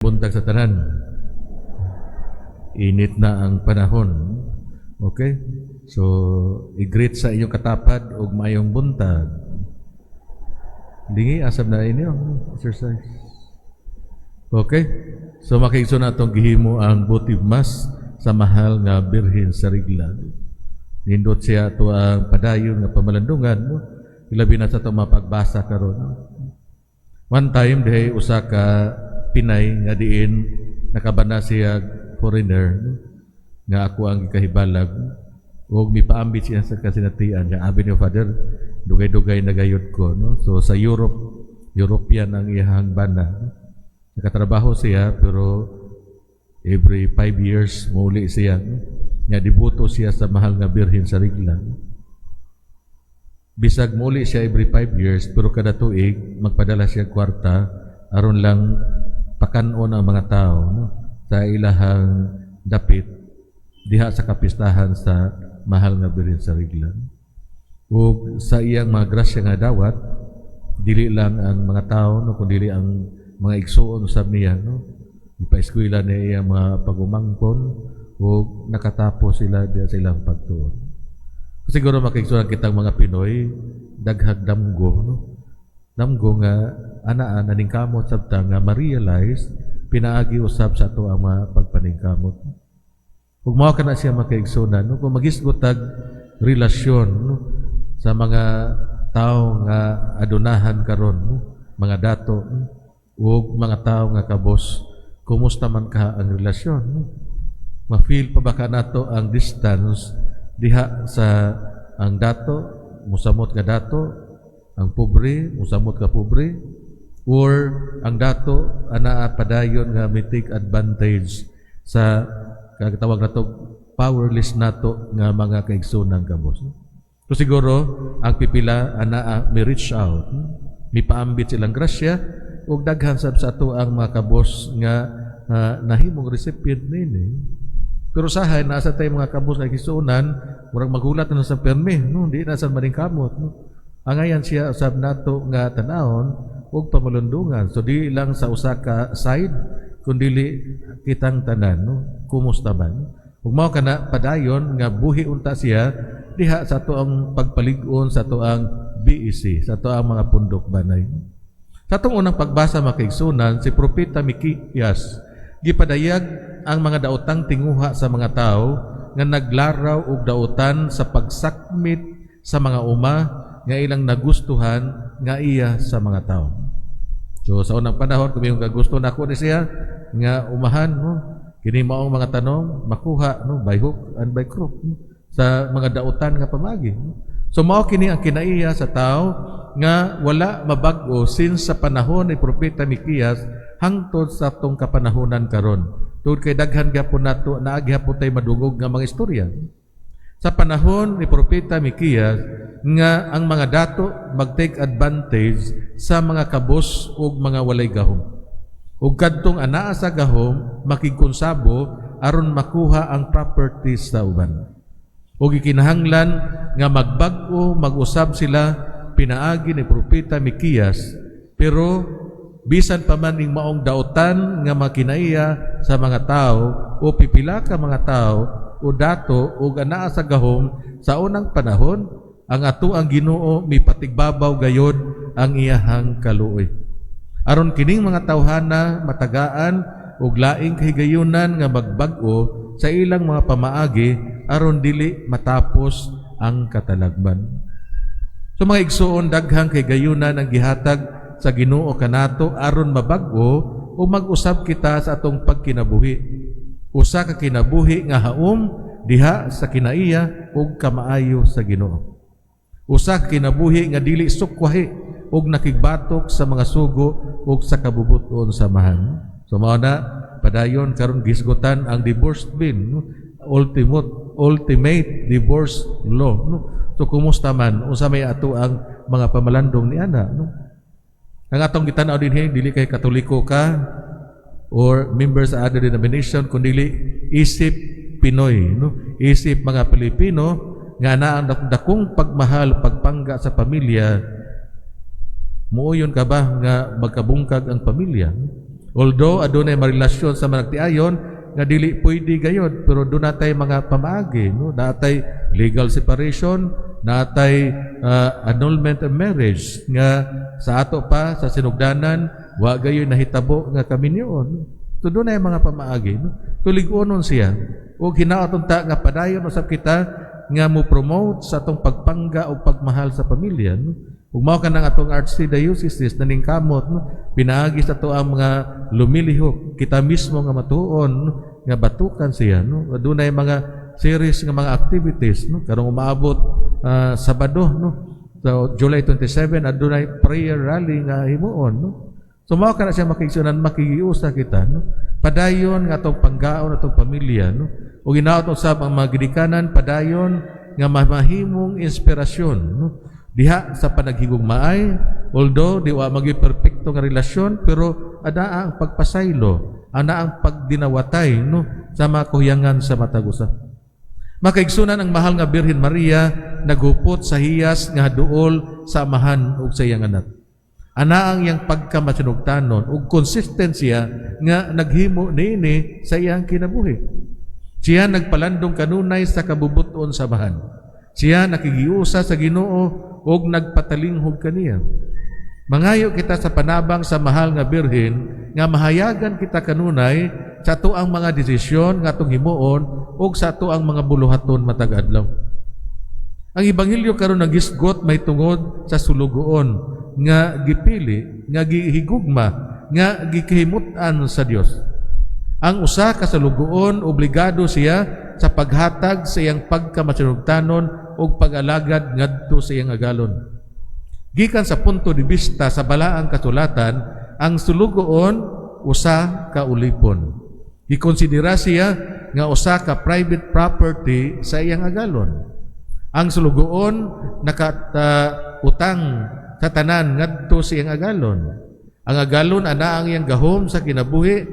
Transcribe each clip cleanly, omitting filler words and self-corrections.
Buntag sa tanan. Init na ang panahon. Okay? So, i-greet sa inyong katapad og mayong buntag. Lingi, asab na inyo. Exercise. Okay? So, makikso na itong gihimo ang butib mas sa mahal nga Birhen sa Rigla. Nindot siya ito ang padayon nga pamalandungan mo. Ilabi na sa ito mapagbasa karon. One time, dihay usa ka Pinay nga diin nakabana siya foreigner nga ako ang ikahibalag o mipaambit siya sa kasinatian nga abi ni Father dugay-dugay nagayod ko no. So sa European ang iyang bana nakatrabaho siya pero every 5 years muli siya nga dibuto siya sa mahal nga Birhen sa Rigla. Bisag muli siya every 5 years pero kada tuig magpadala siya kwarta aron lang pakanon ang mga tao no, sa ilahang dapit diha sa kapistahan sa mahal nga Birhen sa Rigla. Ug sa iyang mga grasya nga dawat dili lang ang mga tao no kundi ang mga igsuon usab niya no. Ipa-eskwela niya iyang mga pagumangkon ug nakatapos sila diha sa ilang pagtuon. Siguro makigsuon kitang mga Pinoy daghag damgo no. Damgo nga anaan naningkamot sabta nga ma-realize pinaagi usab sa ato ang mga pagpaningkamot. Ug mao kana siya makaigsunan no kung magisgotag relasyon no, sa mga tao nga adunahan karon no, mga dato ug mga tao nga kabos, kumusta man ka ang relasyon no? Ma-feel pa ba ka nato ang distance diha sa ang dato musamot nga dato ang pobre, musamot ka pobre, or ang dato anaa padayon nga may take advantage sa kagtawag nato powerless nato nga mga kaigsunan kabos. So siguro ang pipila anaa may reach out, may paambit silang grasya ug daghan sab sa ato ang mga kabos nga nahimong recipient nini. Pero sahay nasa tay mga kabos nga kaigsunan, murag magulat na sa permi, no, di na sa maningkamot, no. Angayan siya usab nato nga tanahon ug pamalundungan. So di lang sa usa ka side kundi kitang tanan no kumusta man. Ug mao kana padayon nga buhi unta siya diha sa ato ang pagpalig-on sa ato ang BEC, sa ato ang mga pundok banay. Sa atong unang pagbasa makaigsunan si Propeta Mikias gipadayag ang mga daotang tinguha sa mga tao nga naglaraw og daotan sa pagsakmit sa mga uma nga ilang nagustuhan nga iya sa mga tao. So sa unang panahon kung yung kagusto nako ni siya nga umahan no, kini maong mga tanong makuha no by hook and by crook no, sa mga daotan nga pamagi. No? So mao kini ang kinaiya sa tao nga wala mabag-o since sa panahon ni Propeta Mikias hangtod sa atong kapanahonan karon. Tungod kay daghan gyapon nato naagi hapon tay madungog nga mga istorya. Sa panahon ni Propeta Mikias nga ang mga dato mag-take advantage sa mga kabos ug mga walay gahom. Ug kadtong anaa sa gahom makigkonsabo aron makuha ang properties sa uban. Ug ikinahanglan nga magbag-o mag-usab sila pinaagi ni Propeta Mikias pero bisan pa man ning maong daotan nga makinaiya sa mga tao o pipila ka mga tao o dato ug anaa sa gahom sa unang panahon ang ato ang Ginoo mipatigbabaw gayod ang iyahang kaluoy. Aron kining mga tawhana matagaan ug laing kahigayunan nga magbag-o sa ilang mga pamaagi aron dili matapos ang katalagman. So mga igsuon daghang kahigayunan ang gihatag sa Ginoo kanato aron mabag-o o mag-usab kita sa atong pagkinabuhi. Usa ka kinabuhi nga haom diha sa kinaiya ug kamaayo sa Ginoo. Usa ka kinabuhi nga dili sukwahi ug nakigbatok sa mga sugo ug sa kabubuton sa mahal. So mao na padayon karon gisgutan ang divorce bill, no? Ultimate divorce law, no? So kumusta man unsa may ato ang mga pamalandong ni ana, no? Ang atong gitanaw dinhi dili kay Katoliko ka or members sa other denomination kundi isip Pinoy, no? Isip mga Pilipino nga naa ang dakong pagmahal, pagpangga sa pamilya. Muuyon ka ba nga magkabungkag ang pamilya? Although adunay marelasyon sa managtiayon nga dili pwede gayod, pero doon natay mga pamaagi, no? Natay legal separation, natay annulment of marriage nga sa ato pa sa sinugdanan wa gayon nahitabo nga kaminyoon. So doon ay mga pamaagi, no? Tulig-unon siya ug hinaot ta nga padayon usab kita nga mo promote sa atong pagpangga o pagmahal sa pamilya, no? Ug mao kanang atong archdiocese na ningkamot, no? Pinaagi sa to ang mga lumilihok kita mismo nga matuon, no? Nga batukan siya, no? Adunay mga series nga mga activities, no? Karong umaabot Sabado, no? So July 27 adunay prayer rally nga himuon, no? So mao kana siya makiigsunan, makigiusa kita, no? Padayon nga atong panggaon atong pamilya, no? Ug hinaot usab ang mga gidikanan padayon nga mahimong inspirasyon, no? Diha sa panaghigugmaay, although di wa magi perpekto nga relasyon, pero ada ang pagpasaylo, ana ang pagdinawatay, no? Sa mga kuyangan sa matag usa. Makaigsunan ang mahal nga Birhen Maria naghupot sa hiyas nga duol sa amahan ug sa iyang anak. Ana ang iyang pagkamasinugtanon ug konsistensya nga naghimo niini sa iyang kinabuhi. Siya nagpalandong kanunay sa kabubuton sa amahan. Siya nakigiusa sa Ginoo ug nagpatalinghog kaniya. Mangayo kita sa panabang sa mahal nga Birhen nga mahayagan kita kanunay sa ato ang mga desisyon nga atong himuon ug sa ato ang mga buluhaton matag adlaw. Ang ebanghelyo karon nagisgot may tungod sa sulugoon nga gipili, nga gihigugma, nga gikahimutan sa Dios. Ang usa ka sulugoon obligado siya sa paghatag sa iyang pagkamasinugtanon ug pag-alagad ngadto sa iyang agalon. Gikan sa punto de vista sa balaang kasulatan, ang sulugoon usa ka ulipon. Gikonsidera siya nga usa ka private property sa iyang agalon. Ang sulugoon nakatutang sa tanan ngadto sa iyang agalon. Ang agalon ana ang iyang gahom sa kinabuhi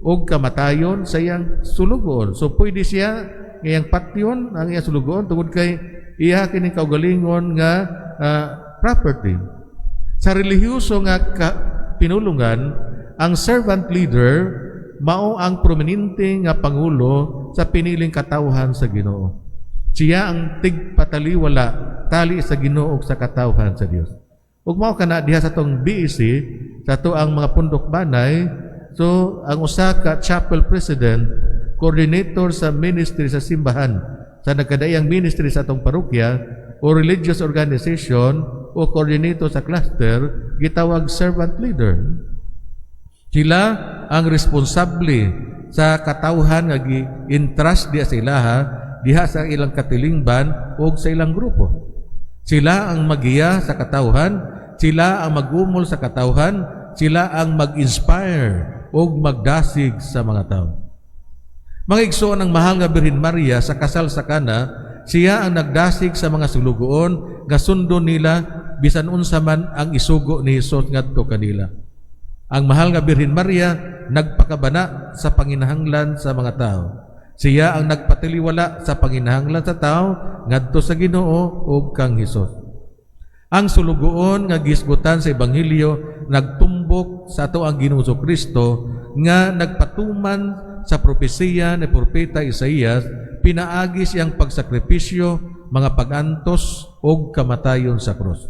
ug kamatayon sa iyang sulugoon. So pwede siya ngayang patyon ang iyang sulugoon tungod kay iya kini kaugalingon nga property. Sa relihiyoso nga pinulungan, ang servant leader mao ang prominente nga pangulo sa piniling katawhan sa Ginoo. Siya ang tigpataliwala tali sa Ginoo ug sa katawhan sa Dios. Ug mao kana diha sa tong BEC sa to ang mga pundok banay, so ang usa ka chapel president, coordinator sa ministry sa simbahan, sa nagkadaiyang ministry sa atong parokya o religious organization o coordinator sa cluster, gitawag servant leader. Sila ang responsable sa katawhan nga gi-entrust diha sa ilaha, diha sa ilang katilingban o sa ilang grupo. Sila ang magiya sa katawhan, sila ang magumol sa katawhan, sila ang mag-inspire o magdasig sa mga tao. Mga igsoon ang mahal nga Birhen Maria sa kasal sa Kana, siya ang nagdasig sa mga sulugoon nga sundo nila bisan unsa man ang isugo ni Hesus ngadto kanila. Ang mahal nga Birhen Maria nagpakabana sa panginahanglan sa mga tao. Siya ang nagpatiliwala sa panginahanglan sa tao ngadto sa Ginoo ug kang Hesus. Ang sulugoon nga gisgutan sa ebanghelyo nagtumbok sa ato ang Ginoo Kristo nga nagpatuman sa propesiya ni propeta Isaías, pinaagi siyang pagsakripisyo, mga pagantos o kamatayon sa krus.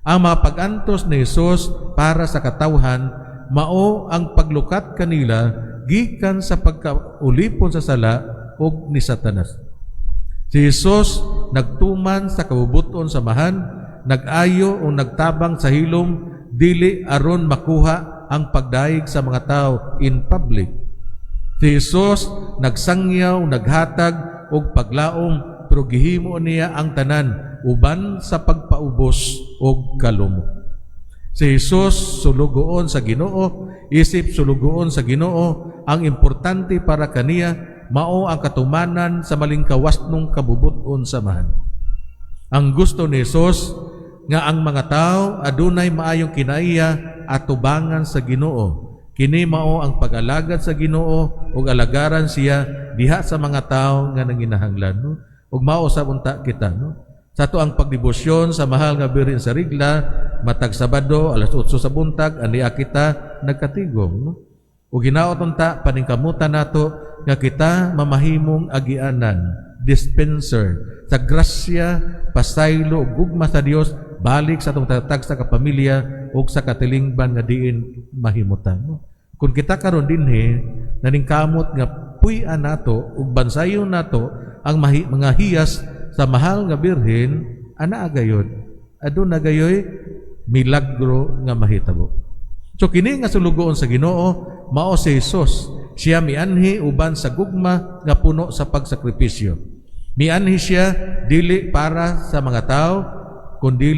Ang mga pagantos ni Hesus para sa katawhan mao ang paglukat kanila gikan sa pagkaulipon sa sala o ni Satanas. Si Hesus nagtuman sa kabubuton sa mahan, nag-ayo o nagtabang sa hilom dili aron makuha ang pagdaig sa mga tao in public. Si Hesus nagsangyaw, naghatag og paglaom, pero gihimo niya ang tanan uban sa pagpaubos og kalumo. Si Hesus sulugoon sa Ginoo, isip sulugoon sa Ginoo, ang importante para kaniya mao ang katumanan sa malingkawasnong kabubuton sa mahan. Ang gusto ni Hesus nga ang mga tao adunay maayong kinaiya at tubangan sa Ginoo. Kini mao ang pag-alagad sa Ginoo ug alagaran siya diha sa mga tao nga nanginahanglan, no? Ug mao sa unta kita, no? Sa to ang pagdebosyon sa mahal nga Birhen sa Regla, matag Sabado alas 8 sa buntag aniya kita nagkatigom, no? O ginaot unta paningkamutan nato nga kita mamahimong agianan, dispenser sa grasya, pasaylo ug gugma sa Dios balik sa atong tatag sa kapamilya ug sa katilingban nga diin mahimutan. Kung kita karon dinhi naningkamot nga puy-an nato ug bansayon nato ang mga hiyas sa mahal nga birhen, ana agayod aduna gayoy milagro nga mahitabo. So kini nga sulugoon sa Ginoo mao si Jesus. Siya mianhi uban sa gugma nga puno sa pagsakripisyo. Mianhi siya dili para sa mga tao kundi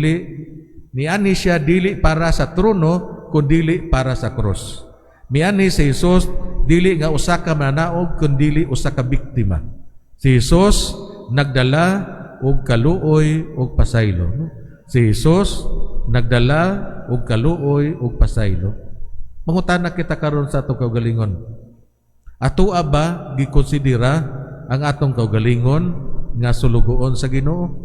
mianhi siya dili para sa trono kundi para sa krus. Mianhi si Jesus dili nga usa ka mananaog kundi usa ka biktima. Si Jesus nagdala og kaluoy og pasaylo. Si Jesus nagdala og kaluoy og pasaylo. Mangutana kita karon sa atong kaugalingon. Ato ba gikonsidera ang atong kaugalingon nga sulugoon sa Ginoo?